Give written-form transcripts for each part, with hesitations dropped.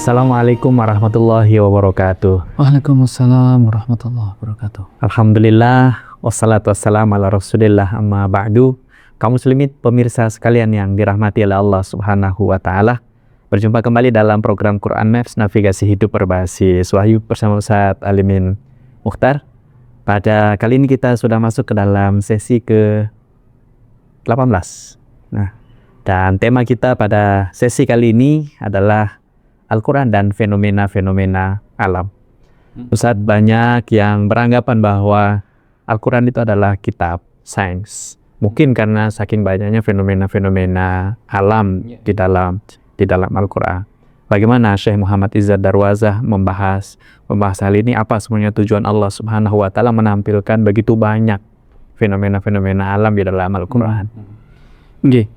Assalamualaikum warahmatullahi wabarakatuh. Waalaikumsalam warahmatullahi wabarakatuh. Alhamdulillah, wassalatu wassalamu ala rasulillah, amma ba'du. Kaum muslimin pemirsa sekalian yang dirahmati oleh Allah subhanahu wa ta'ala, berjumpa kembali dalam program Quran Maps Navigasi Hidup berbasis Wahyu bersama Ustaz Alimin Mukhtar. Pada kali ini kita sudah masuk ke dalam sesi ke-18. Nah, dan tema kita pada sesi kali ini adalah Al-Quran dan fenomena-fenomena alam. Ustadz, banyak yang beranggapan bahwa Al-Quran itu adalah kitab sains. Mungkin karena saking banyaknya fenomena-fenomena alam di dalam Al-Quran. Bagaimana Syekh Muhammad Izzad Darwazah membahas hal ini? Apa sebenarnya tujuan Allah Subhanahu wa ta'ala menampilkan begitu banyak fenomena-fenomena alam di dalam Al-Quran? Oke.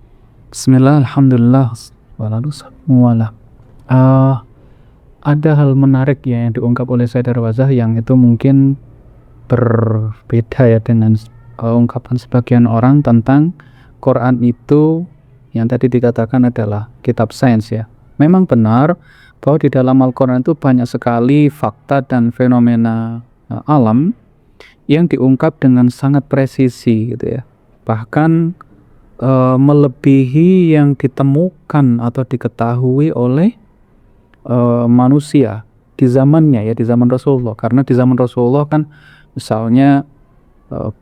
Bismillah, alhamdulillah, wala. Ada hal menarik ya yang diungkap oleh Syekh Darwazah yang itu mungkin berbeda ya dengan ungkapan sebagian orang tentang Quran itu yang tadi dikatakan adalah kitab sains ya. Memang benar bahwa di dalam Al-Quran itu banyak sekali fakta dan fenomena alam yang diungkap dengan sangat presisi gitu ya. Bahkan melebihi yang ditemukan atau diketahui oleh manusia di zamannya ya, di zaman Rasulullah. Karena di zaman Rasulullah kan misalnya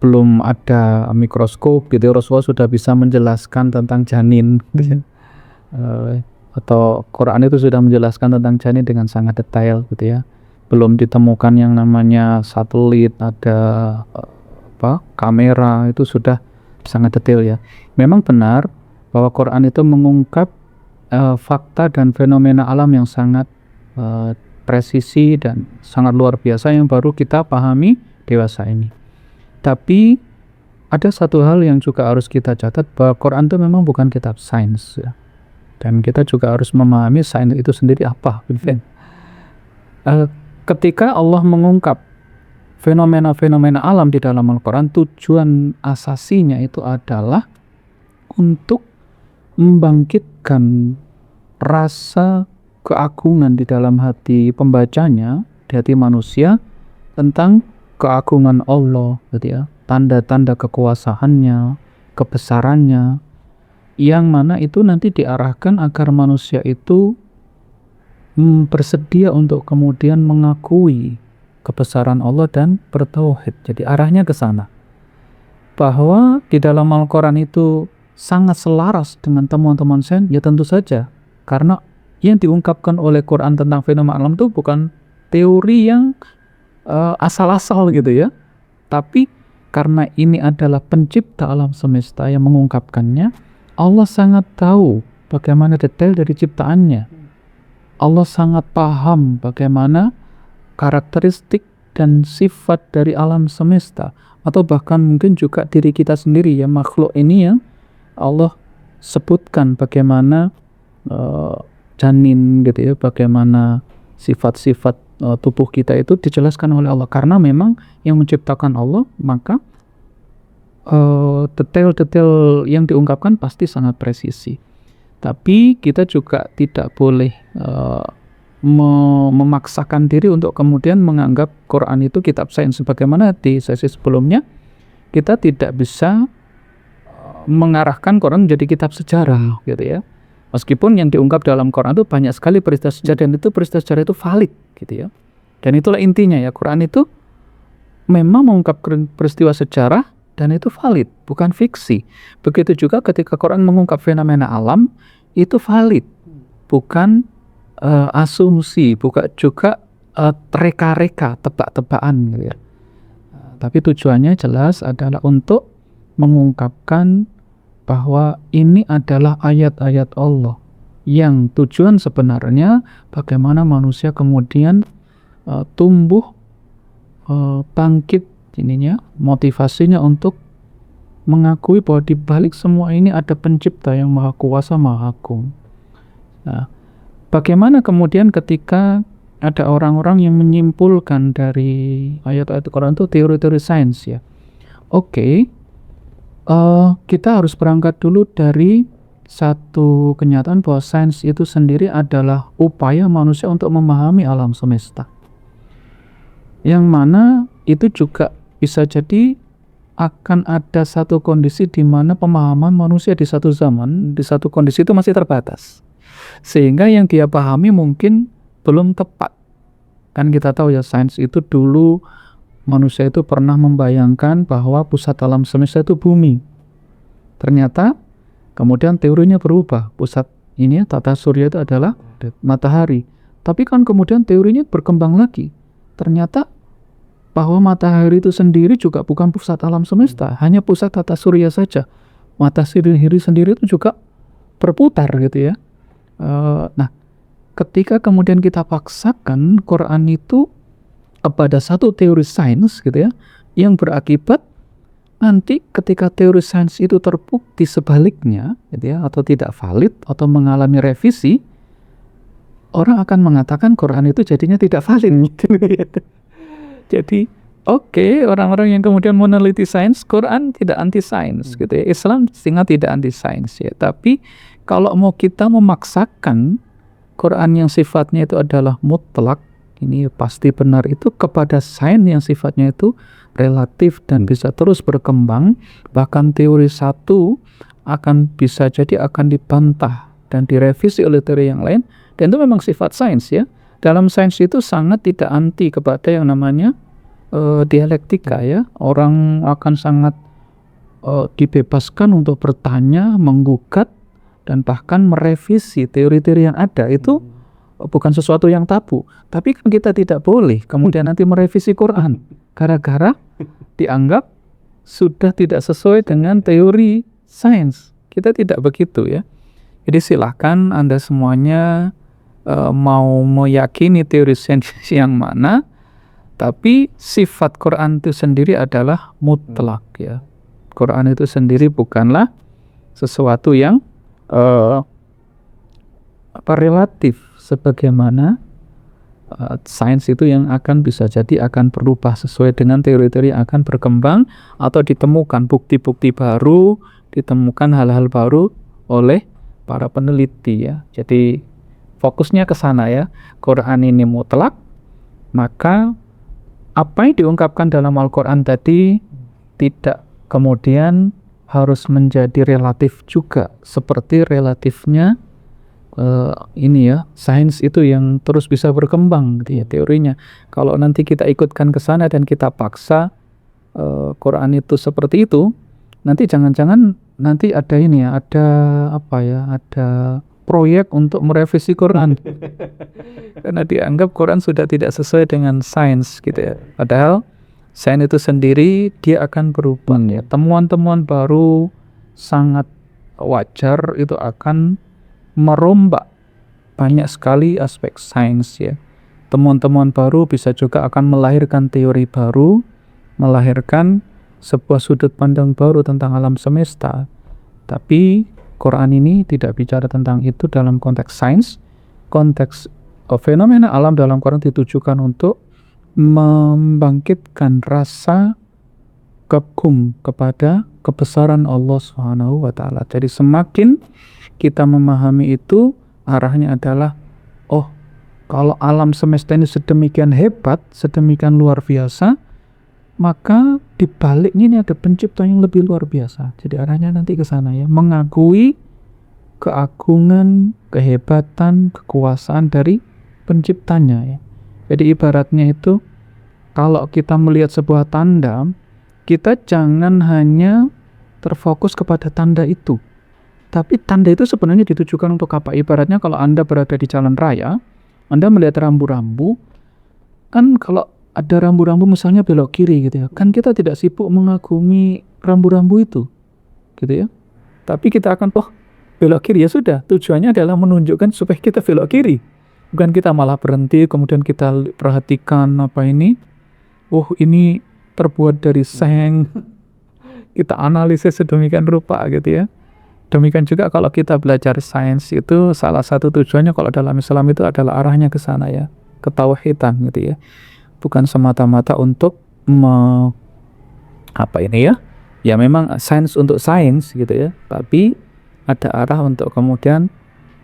belum ada mikroskop gitu, Rasulullah sudah bisa menjelaskan tentang janin gitu. Atau Quran itu sudah menjelaskan tentang janin dengan sangat detail gitu ya. Belum ditemukan yang namanya satelit, ada kamera, itu sudah sangat detail ya. Memang benar bahwa Quran itu mengungkap fakta dan fenomena alam yang sangat presisi dan sangat luar biasa yang baru kita pahami dewasa ini. Tapi ada satu hal yang juga harus kita catat, bahwa Quran itu memang bukan kitab sains ya. Dan kita juga harus memahami sains itu sendiri apa. Ketika Allah mengungkap fenomena-fenomena alam di dalam Al-Quran, tujuan asasinya itu adalah untuk membangkitkan rasa keagungan di dalam hati pembacanya, di hati manusia, tentang keagungan Allah gitu ya, tanda-tanda kekuasaannya, kebesarannya, yang mana itu nanti diarahkan agar manusia itu bersedia untuk kemudian mengakui kebesaran Allah dan bertauhid. Jadi arahnya ke sana, bahwa di dalam Al-Quran itu sangat selaras dengan temuan-temuan sains, ya tentu saja, karena yang diungkapkan oleh Quran tentang fenomena alam itu bukan teori yang asal-asal gitu ya, tapi karena ini adalah pencipta alam semesta yang mengungkapkannya, Allah sangat tahu bagaimana detail dari ciptaannya. Allah sangat paham bagaimana karakteristik dan sifat dari alam semesta, atau bahkan mungkin juga diri kita sendiri ya, makhluk ini yang Allah sebutkan bagaimana janin gitu ya, bagaimana sifat-sifat tubuh kita itu dijelaskan oleh Allah. Karena memang yang menciptakan Allah, maka detail-detail yang diungkapkan pasti sangat presisi. Tapi kita juga tidak boleh memaksakan diri untuk kemudian menganggap Quran itu kitab sains. Sebagaimana di sesi sebelumnya, kita tidak bisa mengarahkan Quran menjadi kitab sejarah gitu ya. Meskipun yang diungkap dalam Quran itu banyak sekali peristiwa sejarah, dan itu peristiwa sejarah itu valid gitu ya. Dan itulah intinya ya, Quran itu memang mengungkap peristiwa sejarah dan itu valid, bukan fiksi. Begitu juga ketika Quran mengungkap fenomena alam, itu valid, bukan asumsi, bukan juga reka-reka, tebak-tebakan gitu ya. Tapi tujuannya jelas adalah untuk mengungkapkan bahwa ini adalah ayat-ayat Allah yang tujuan sebenarnya bagaimana manusia kemudian tumbuh, bangkit ininya, motivasinya untuk mengakui bahwa di balik semua ini ada pencipta yang maha kuasa, maha agung. Nah, bagaimana kemudian ketika ada orang-orang yang menyimpulkan dari ayat-ayat Quran itu teori-teori sains ya. Oke. Kita harus berangkat dulu dari satu kenyataan bahwa sains itu sendiri adalah upaya manusia untuk memahami alam semesta. Yang mana itu juga bisa jadi akan ada satu kondisi di mana pemahaman manusia di satu zaman, di satu kondisi itu masih terbatas. Sehingga yang dia pahami mungkin belum tepat. Kan kita tahu ya, sains itu dulu manusia itu pernah membayangkan bahwa pusat alam semesta itu bumi. Ternyata kemudian teorinya berubah. Pusat ini tata surya itu adalah matahari. Tapi kan kemudian teorinya berkembang lagi. Ternyata bahwa matahari itu sendiri juga bukan pusat alam semesta, hanya pusat tata surya saja. Matahari sendiri itu juga berputar gitu ya. Nah, ketika kemudian kita paksakan Quran itu pada satu teori sains gitu ya, yang berakibat nanti ketika teori sains itu terbukti sebaliknya gitu ya, atau tidak valid atau mengalami revisi, orang akan mengatakan Quran itu jadinya tidak valid gitu. Jadi orang-orang yang kemudian meneliti sains, Quran tidak anti sains gitu ya, Islam sehingga tidak anti sains ya. Tapi kalau mau kita memaksakan Quran yang sifatnya itu adalah mutlak, ini pasti benar itu, kepada sains yang sifatnya itu relatif dan bisa terus berkembang, bahkan teori satu akan bisa jadi akan dibantah dan direvisi oleh teori yang lain, dan itu memang sifat sains ya. Dalam sains itu sangat tidak anti kepada yang namanya dialektika ya. Orang akan sangat dibebaskan untuk bertanya, menggugat, dan bahkan merevisi teori-teori yang ada. Itu bukan sesuatu yang tabu. Tapi kan kita tidak boleh kemudian nanti merevisi Quran gara-gara dianggap sudah tidak sesuai dengan teori sains. Kita tidak begitu ya. Jadi silahkan Anda semuanya mau meyakini teori sains yang mana, tapi sifat Quran itu sendiri adalah mutlak ya. Quran itu sendiri bukanlah sesuatu yang relatif, sebagaimana sains itu yang akan bisa jadi akan berubah sesuai dengan teori-teori yang akan berkembang atau ditemukan bukti-bukti baru, ditemukan hal-hal baru oleh para peneliti ya. Jadi fokusnya ke sana ya. Quran ini mutlak, maka apa yang diungkapkan dalam Al-Quran tadi tidak kemudian harus menjadi relatif juga, seperti relatifnya ini ya, sains itu yang terus bisa berkembang gitu ya teorinya. Kalau nanti kita ikutkan ke sana dan kita paksa Quran itu seperti itu, nanti jangan-jangan nanti ada ini ya, ada apa ya, ada proyek untuk merevisi Quran karena dianggap Quran sudah tidak sesuai dengan sains gitu ya. Padahal sains itu sendiri dia akan berubah ya. Temuan-temuan baru sangat wajar itu akan merombak banyak sekali aspek sains ya. Temuan-temuan baru bisa juga akan melahirkan teori baru, melahirkan sebuah sudut pandang baru tentang alam semesta. Tapi Quran ini tidak bicara tentang itu dalam konteks sains. Konteks fenomena alam dalam Quran ditujukan untuk membangkitkan rasa kagum kepada kebesaran Allah Subhanahu wa taala. Jadi semakin kita memahami itu, arahnya adalah kalau alam semesta ini sedemikian hebat, sedemikian luar biasa, maka di baliknya ini ada pencipta yang lebih luar biasa. Jadi arahnya nanti ke sana ya, mengakui keagungan, kehebatan, kekuasaan dari penciptanya ya. Jadi ibaratnya itu, kalau kita melihat sebuah tanda, kita jangan hanya terfokus kepada tanda itu. Tapi tanda itu sebenarnya ditujukan untuk apa? Ibaratnya kalau Anda berada di jalan raya, Anda melihat rambu-rambu, kan kalau ada rambu-rambu misalnya belok kiri gitu ya, kan kita tidak sibuk mengagumi rambu-rambu itu gitu ya. Tapi kita akan belok kiri, ya sudah, tujuannya adalah menunjukkan supaya kita belok kiri. Bukan kita malah berhenti, kemudian kita perhatikan apa ini, ini terbuat dari seng, kita analisis sedemikian rupa gitu ya. Demikian juga kalau kita belajar sains itu, salah satu tujuannya kalau dalam Islam itu adalah arahnya ke sana ya, ke tauhidan gitu ya. Bukan semata-mata untuk ya memang sains untuk sains gitu ya, tapi ada arah untuk kemudian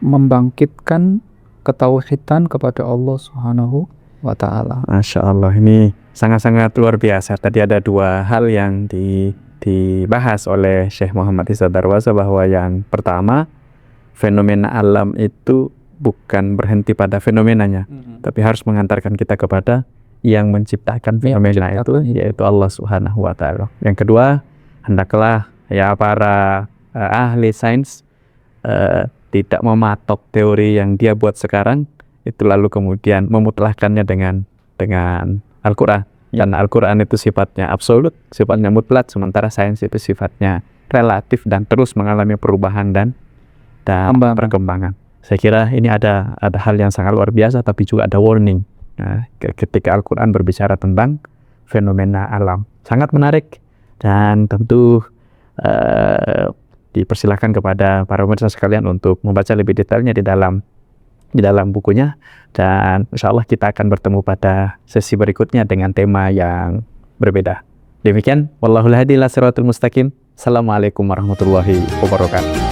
membangkitkan ketauhidan kepada Allah Subhanahu wa Ta'ala. Masya Allah, ini sangat-sangat luar biasa. Tadi ada dua hal yang dibahas oleh Syekh Muhammad Iza Darwaza, bahwa yang pertama, fenomena alam itu bukan berhenti pada fenomenanya, tapi harus mengantarkan kita kepada yang menciptakan fenomena itu, yaitu Allah Subhanahu wa Ta'ala. Yang kedua, hendaklah ya para ahli sains tidak mematok teori yang dia buat sekarang itu lalu kemudian memutlakkannya dengan Al-Quran. Karena Al-Quran itu sifatnya absolut, sifatnya mutlak, sementara sains itu sifatnya relatif dan terus mengalami perubahan dan perkembangan. Saya kira ini ada hal yang sangat luar biasa, tapi juga ada warning. Nah, ketika Al-Quran berbicara tentang fenomena alam, sangat menarik, dan tentu dipersilakan kepada para pemirsa sekalian untuk membaca lebih detailnya di dalam bukunya, dan insya Allah kita akan bertemu pada sesi berikutnya dengan tema yang berbeda. Demikian, wallahul hadi ila siratal mustaqim. Assalamualaikum warahmatullahi wabarakatuh.